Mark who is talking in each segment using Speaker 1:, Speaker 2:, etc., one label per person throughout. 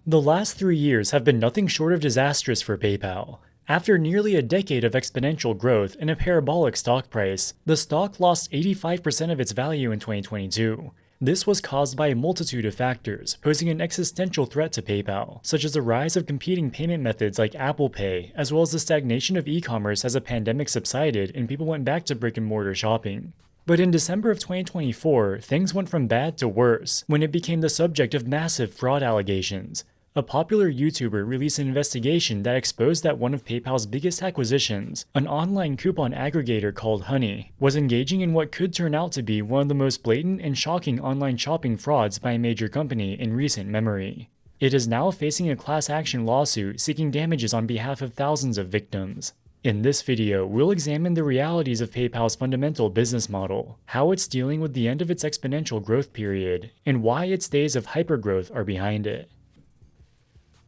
Speaker 1: The last 3 years have been nothing short of disastrous for PayPal. After nearly a decade of exponential growth and a parabolic stock price, the stock lost 85% of its value in 2022. This was caused by a multitude of factors, posing an existential threat to PayPal, such as the rise of competing payment methods like Apple Pay, as well as the stagnation of e-commerce as the pandemic subsided and people went back to brick-and-mortar shopping. But in December of 2024, things went from bad to worse when it became the subject of massive fraud allegations. A popular YouTuber released an investigation that exposed that one of PayPal's biggest acquisitions, an online coupon aggregator called Honey, was engaging in what could turn out to be one of the most blatant and shocking online shopping frauds by a major company in recent memory. It is now facing a class action lawsuit seeking damages on behalf of thousands of victims. In this video, we'll examine the realities of PayPal's fundamental business model, how it's dealing with the end of its exponential growth period, and why its days of hypergrowth are behind it.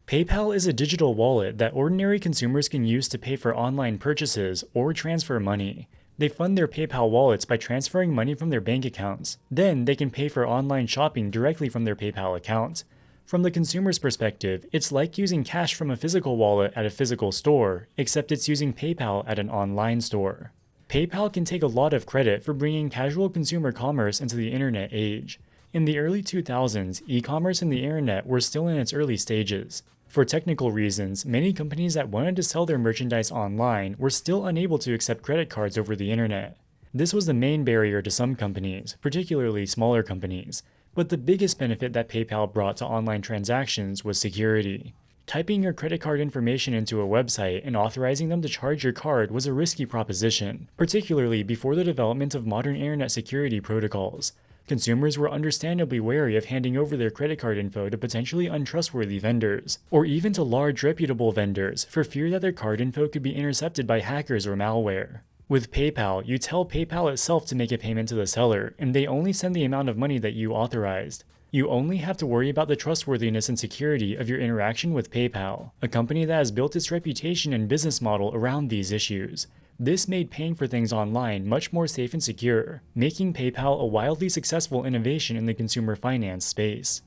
Speaker 1: PayPal is a digital wallet that ordinary consumers can use to pay for online purchases or transfer money. They fund their PayPal wallets by transferring money from their bank accounts. Then they can pay for online shopping directly from their PayPal account. From the consumer's perspective, it's like using cash from a physical wallet at a physical store, except it's using PayPal at an online store. PayPal can take a lot of credit for bringing casual consumer commerce into the internet age. In the early 2000s, e-commerce and the internet were still in its early stages. For technical reasons, many companies that wanted to sell their merchandise online were still unable to accept credit cards over the internet. This was the main barrier to some companies, particularly smaller companies. But the biggest benefit that PayPal brought to online transactions was security. Typing your credit card information into a website and authorizing them to charge your card was a risky proposition, particularly before the development of modern internet security protocols. Consumers were understandably wary of handing over their credit card info to potentially untrustworthy vendors, or even to large reputable vendors, for fear that their card info could be intercepted by hackers or malware. With PayPal, you tell PayPal itself to make a payment to the seller, and they only send the amount of money that you authorized. You only have to worry about the trustworthiness and security of your interaction with PayPal, a company that has built its reputation and business model around these issues. This made paying for things online much more safe and secure, making PayPal a wildly successful innovation in the consumer finance space.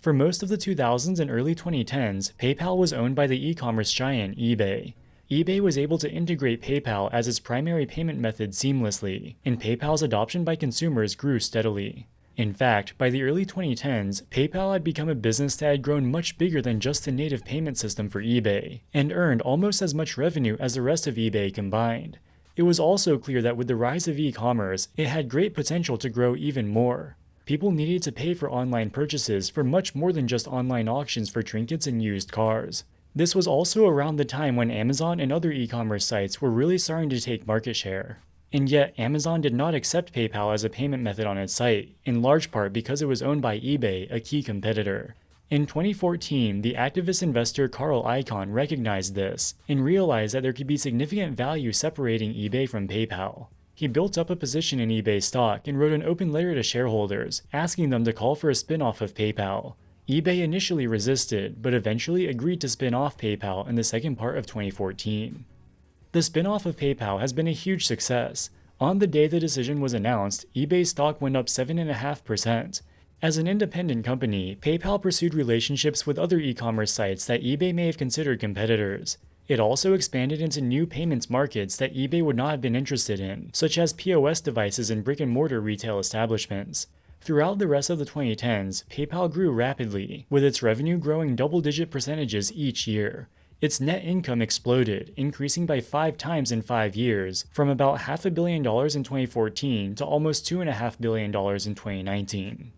Speaker 1: For most of the 2000s and early 2010s, PayPal was owned by the e-commerce giant eBay. eBay was able to integrate PayPal as its primary payment method seamlessly, and PayPal's adoption by consumers grew steadily. In fact, by the early 2010s, PayPal had become a business that had grown much bigger than just the native payment system for eBay, and earned almost as much revenue as the rest of eBay combined. It was also clear that with the rise of e-commerce, it had great potential to grow even more. People needed to pay for online purchases for much more than just online auctions for trinkets and used cars. This was also around the time when Amazon and other e-commerce sites were really starting to take market share. And yet, Amazon did not accept PayPal as a payment method on its site, in large part because it was owned by eBay, a key competitor. In 2014, the activist investor Carl Icahn recognized this, and realized that there could be significant value separating eBay from PayPal. He built up a position in eBay stock and wrote an open letter to shareholders, asking them to call for a spin-off of PayPal. eBay initially resisted, but eventually agreed to spin off PayPal in the second part of 2014. The spin-off of PayPal has been a huge success. On the day the decision was announced, eBay stock went up 7.5%. As an independent company, PayPal pursued relationships with other e-commerce sites that eBay may have considered competitors. It also expanded into new payments markets that eBay would not have been interested in, such as POS devices in brick-and-mortar retail establishments. Throughout the rest of the 2010s, PayPal grew rapidly, with its revenue growing double-digit percentages each year. Its net income exploded, increasing by 5 times in 5 years, from about $500 million in 2014 to almost $2.5 billion in 2019.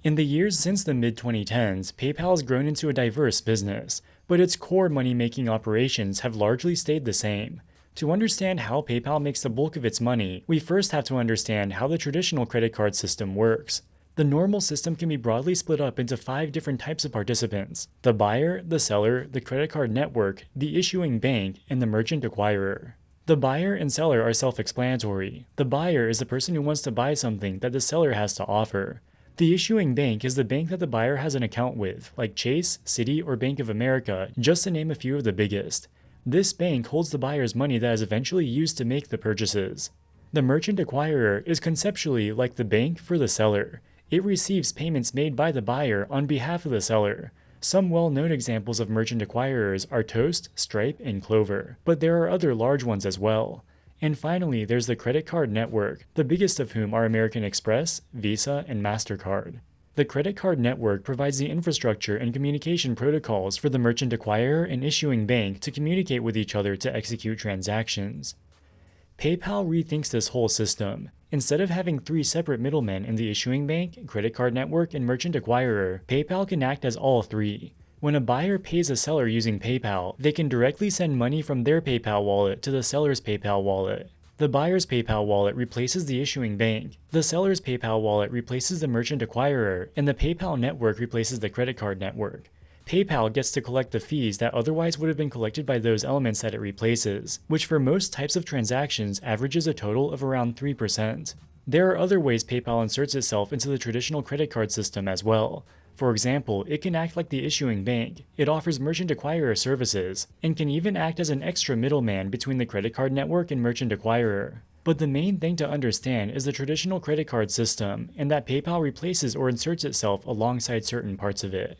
Speaker 1: In the years since the mid-2010s, PayPal has grown into a diverse business, but its core money-making operations have largely stayed the same. To understand how PayPal makes the bulk of its money, we first have to understand how the traditional credit card system works. The normal system can be broadly split up into 5 different types of participants: the buyer, the seller, the credit card network, the issuing bank, and the merchant acquirer. The buyer and seller are self-explanatory. The buyer is the person who wants to buy something that the seller has to offer. The issuing bank is the bank that the buyer has an account with, like Chase, Citi, or Bank of America, just to name a few of the biggest. This bank holds the buyer's money that is eventually used to make the purchases. The merchant acquirer is conceptually like the bank for the seller. It receives payments made by the buyer on behalf of the seller. Some well-known examples of merchant acquirers are Toast, Stripe, and Clover, but there are other large ones as well. And finally, there's the credit card network, the biggest of whom are American Express, Visa, and MasterCard. The credit card network provides the infrastructure and communication protocols for the merchant acquirer and issuing bank to communicate with each other to execute transactions. PayPal rethinks this whole system. Instead of having 3 separate middlemen in the issuing bank, credit card network, and merchant acquirer, PayPal can act as all 3. When a buyer pays a seller using PayPal, they can directly send money from their PayPal wallet to the seller's PayPal wallet. The buyer's PayPal wallet replaces the issuing bank, the seller's PayPal wallet replaces the merchant acquirer, and the PayPal network replaces the credit card network. PayPal gets to collect the fees that otherwise would have been collected by those elements that it replaces, which for most types of transactions averages a total of around 3%. There are other ways PayPal inserts itself into the traditional credit card system as well. For example, it can act like the issuing bank, it offers merchant acquirer services, and can even act as an extra middleman between the credit card network and merchant acquirer. But the main thing to understand is the traditional credit card system, and that PayPal replaces or inserts itself alongside certain parts of it.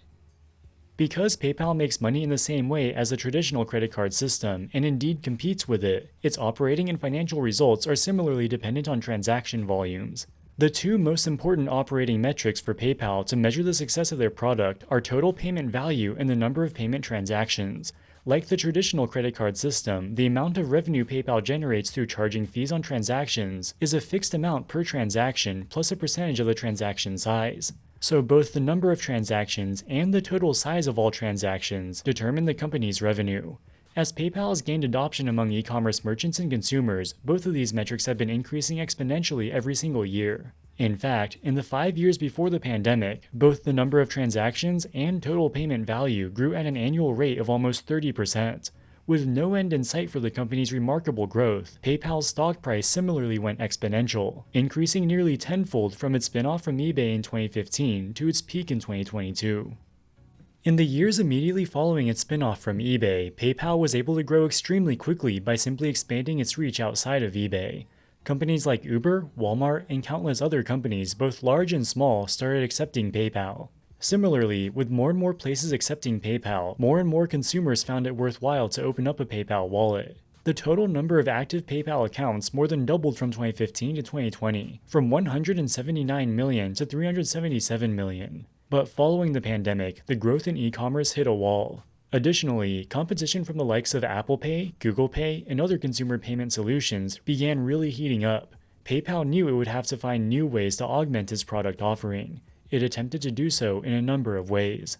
Speaker 1: Because PayPal makes money in the same way as the traditional credit card system, and indeed competes with it, its operating and financial results are similarly dependent on transaction volumes. The 2 most important operating metrics for PayPal to measure the success of their product are total payment value and the number of payment transactions. Like the traditional credit card system, the amount of revenue PayPal generates through charging fees on transactions is a fixed amount per transaction plus a percentage of the transaction size. So both the number of transactions and the total size of all transactions determine the company's revenue. As PayPal has gained adoption among e-commerce merchants and consumers, both of these metrics have been increasing exponentially every single year. In fact, in the 5 years before the pandemic, both the number of transactions and total payment value grew at an annual rate of almost 30%. With no end in sight for the company's remarkable growth, PayPal's stock price similarly went exponential, increasing nearly tenfold from its spin-off from eBay in 2015 to its peak in 2022. In the years immediately following its spin-off from eBay, PayPal was able to grow extremely quickly by simply expanding its reach outside of eBay. Companies like Uber, Walmart, and countless other companies, both large and small, started accepting PayPal. Similarly, with more and more places accepting PayPal, more and more consumers found it worthwhile to open up a PayPal wallet. The total number of active PayPal accounts more than doubled from 2015 to 2020, from 179 million to 377 million. But following the pandemic, the growth in e-commerce hit a wall. Additionally, competition from the likes of Apple Pay, Google Pay, and other consumer payment solutions began really heating up. PayPal knew it would have to find new ways to augment its product offering. It attempted to do so in a number of ways.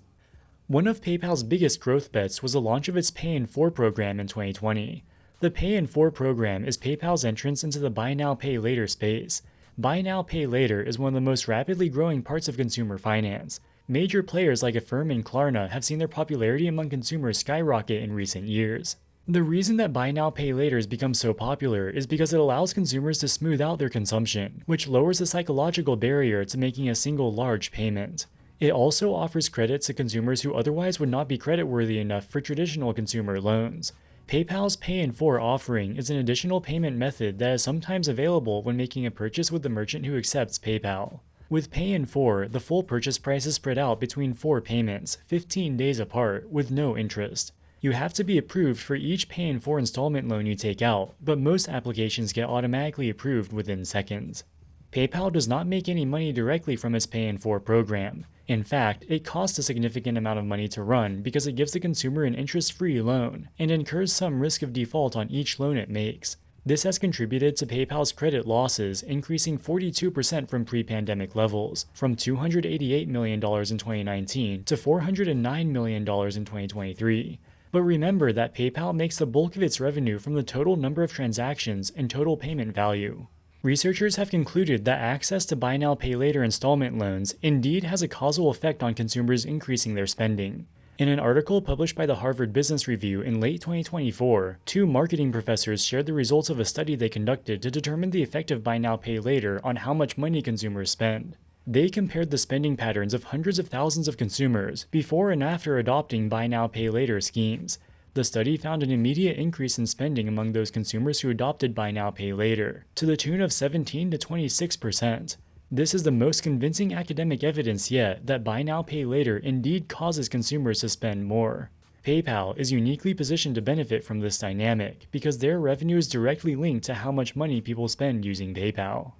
Speaker 1: One of PayPal's biggest growth bets was the launch of its Pay in 4 program in 2020. The Pay in 4 program is PayPal's entrance into the Buy Now Pay Later space. Buy Now Pay Later is one of the most rapidly growing parts of consumer finance. Major players like Affirm and Klarna have seen their popularity among consumers skyrocket in recent years. The reason that Buy Now Pay Later has become so popular is because it allows consumers to smooth out their consumption, which lowers the psychological barrier to making a single large payment. It also offers credit to consumers who otherwise would not be creditworthy enough for traditional consumer loans. PayPal's Pay in 4 offering is an additional payment method that is sometimes available when making a purchase with the merchant who accepts PayPal. With Pay in 4, the full purchase price is spread out between 4 payments, 15 days apart, with no interest. You have to be approved for each Pay in 4 installment loan you take out, but most applications get automatically approved within seconds. PayPal does not make any money directly from its Pay in 4 program. In fact, it costs a significant amount of money to run because it gives the consumer an interest-free loan and incurs some risk of default on each loan it makes. This has contributed to PayPal's credit losses increasing 42% from pre-pandemic levels, from $288 million in 2019 to $409 million in 2023. But remember that PayPal makes the bulk of its revenue from the total number of transactions and total payment value. Researchers have concluded that access to Buy Now Pay Later installment loans indeed has a causal effect on consumers increasing their spending. In an article published by the Harvard Business Review in late 2024, 2 marketing professors shared the results of a study they conducted to determine the effect of Buy Now Pay Later on how much money consumers spend. They compared the spending patterns of hundreds of thousands of consumers before and after adopting Buy Now Pay Later schemes. The study found an immediate increase in spending among those consumers who adopted Buy Now Pay Later, to the tune of 17 to 26%. This is the most convincing academic evidence yet that buy now pay later indeed causes consumers to spend more. PayPal is uniquely positioned to benefit from this dynamic because their revenue is directly linked to how much money people spend using PayPal.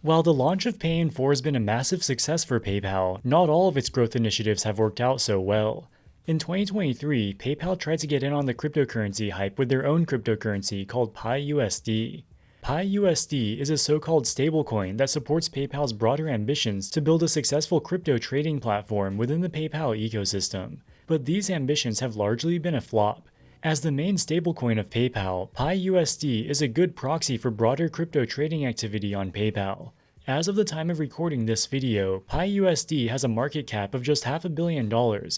Speaker 1: While the launch of Pay in 4 has been a massive success for PayPal, not all of its growth initiatives have worked out so well. In 2023, PayPal tried to get in on the cryptocurrency hype with their own cryptocurrency called PiUSD. PiUSD is a so-called stablecoin that supports PayPal's broader ambitions to build a successful crypto trading platform within the PayPal ecosystem. But these ambitions have largely been a flop. As the main stablecoin of PayPal, PiUSD is a good proxy for broader crypto trading activity on PayPal. As of the time of recording this video, PiUSD has a market cap of just $500 million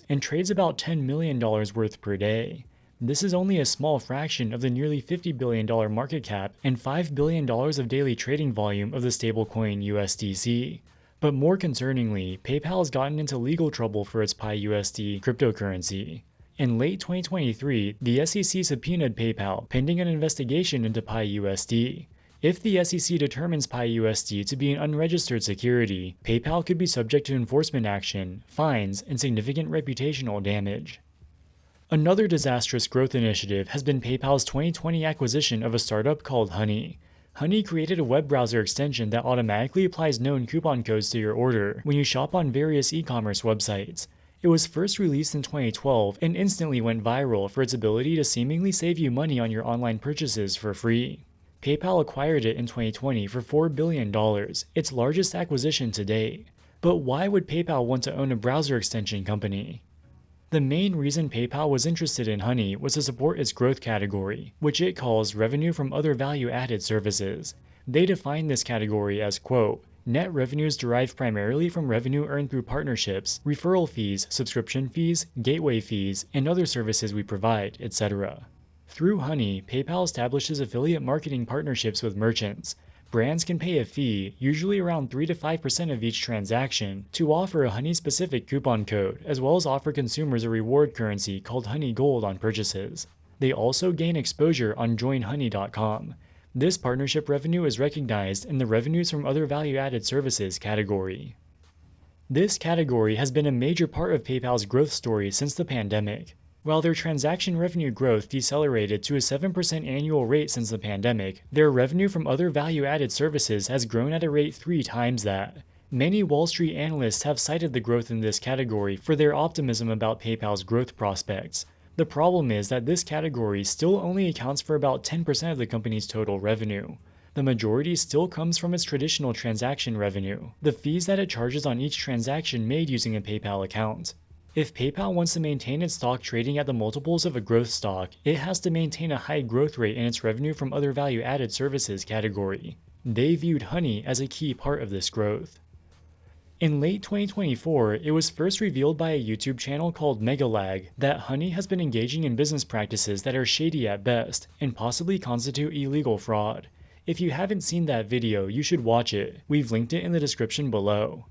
Speaker 1: and trades about $10 million worth per day. This is only a small fraction of the nearly $50 billion market cap and $5 billion of daily trading volume of the stablecoin USDC. But more concerningly, PayPal has gotten into legal trouble for its PiUSD cryptocurrency. In late 2023, the SEC subpoenaed PayPal pending an investigation into PiUSD. If the SEC determines PiUSD to be an unregistered security, PayPal could be subject to enforcement action, fines, and significant reputational damage. Another disastrous growth initiative has been PayPal's 2020 acquisition of a startup called Honey. Honey created a web browser extension that automatically applies known coupon codes to your order when you shop on various e-commerce websites. It was first released in 2012 and instantly went viral for its ability to seemingly save you money on your online purchases for free. PayPal acquired it in 2020 for $4 billion, its largest acquisition to date. But why would PayPal want to own a browser extension company? The main reason PayPal was interested in Honey was to support its growth category, which it calls revenue from other value-added services. They define this category as, quote, net revenues derived primarily from revenue earned through partnerships, referral fees, subscription fees, gateway fees, and other services we provide, etc. Through Honey, PayPal establishes affiliate marketing partnerships with merchants. Brands can pay a fee, usually around 3 to 5% of each transaction, to offer a Honey-specific coupon code, as well as offer consumers a reward currency called Honey Gold on purchases. They also gain exposure on joinhoney.com. This partnership revenue is recognized in the revenues from other value-added services category. This category has been a major part of PayPal's growth story since the pandemic. While their transaction revenue growth decelerated to a 7% annual rate since the pandemic, their revenue from other value-added services has grown at a rate 3 times that. Many Wall Street analysts have cited the growth in this category for their optimism about PayPal's growth prospects. The problem is that this category still only accounts for about 10% of the company's total revenue. The majority still comes from its traditional transaction revenue, the fees that it charges on each transaction made using a PayPal account. If PayPal wants to maintain its stock trading at the multiples of a growth stock, it has to maintain a high growth rate in its revenue from other value-added services category. They viewed Honey as a key part of this growth. In late 2024, it was first revealed by a YouTube channel called Megalag that Honey has been engaging in business practices that are shady at best and possibly constitute illegal fraud. If you haven't seen that video, you should watch it. We've linked it in the description below.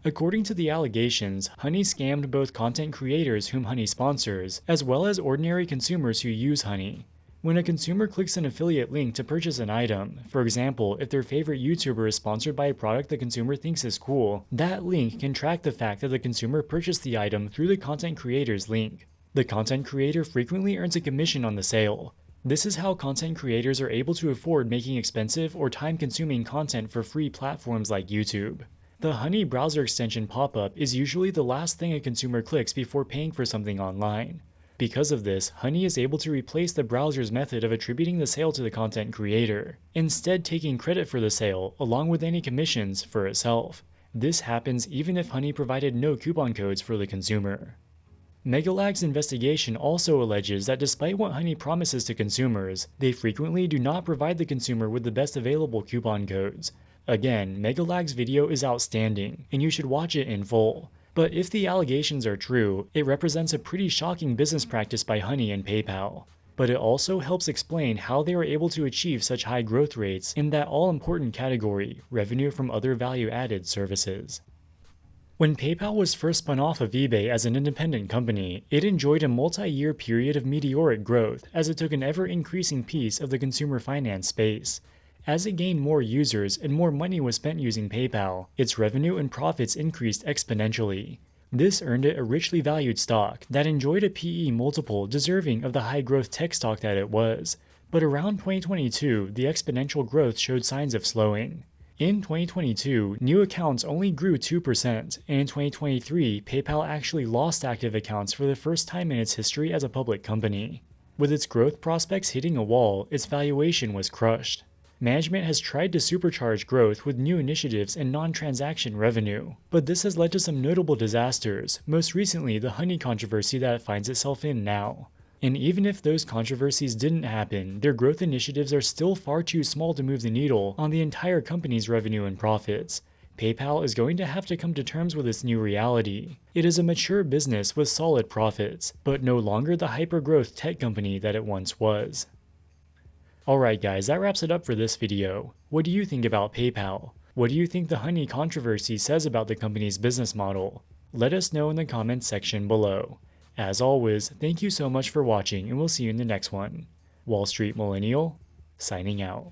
Speaker 1: According to the allegations, Honey scammed both content creators whom Honey sponsors, as well as ordinary consumers who use Honey. When a consumer clicks an affiliate link to purchase an item, for example, if their favorite YouTuber is sponsored by a product the consumer thinks is cool, that link can track the fact that the consumer purchased the item through the content creator's link. The content creator frequently earns a commission on the sale. This is how content creators are able to afford making expensive or time-consuming content for free platforms like YouTube. The Honey browser extension pop-up is usually the last thing a consumer clicks before paying for something online. Because of this, Honey is able to replace the browser's method of attributing the sale to the content creator, instead taking credit for the sale, along with any commissions, for itself. This happens even if Honey provided no coupon codes for the consumer. Megalag's investigation also alleges that despite what Honey promises to consumers, they frequently do not provide the consumer with the best available coupon codes. Again, Megalag's video is outstanding, and you should watch it in full. But if the allegations are true, it represents a pretty shocking business practice by Honey and PayPal. But it also helps explain how they were able to achieve such high growth rates in that all-important category, revenue from other value-added services. When PayPal was first spun off of eBay as an independent company, it enjoyed a multi-year period of meteoric growth as it took an ever-increasing piece of the consumer finance space. As it gained more users and more money was spent using PayPal, its revenue and profits increased exponentially. This earned it a richly valued stock that enjoyed a PE multiple deserving of the high-growth tech stock that it was. But around 2022, the exponential growth showed signs of slowing. In 2022, new accounts only grew 2%, and in 2023, PayPal actually lost active accounts for the first time in its history as a public company. With its growth prospects hitting a wall, its valuation was crushed. Management has tried to supercharge growth with new initiatives and non-transaction revenue, but this has led to some notable disasters, most recently the honey controversy that it finds itself in now. And even if those controversies didn't happen, their growth initiatives are still far too small to move the needle on the entire company's revenue and profits. PayPal is going to have to come to terms with this new reality. It is a mature business with solid profits, but no longer the hyper-growth tech company that it once was. Alright guys, that wraps it up for this video. What do you think about PayPal? What do you think the honey controversy says about the company's business model? Let us know in the comments section below. As always, thank you so much for watching and we'll see you in the next one. Wall Street Millennial, signing out.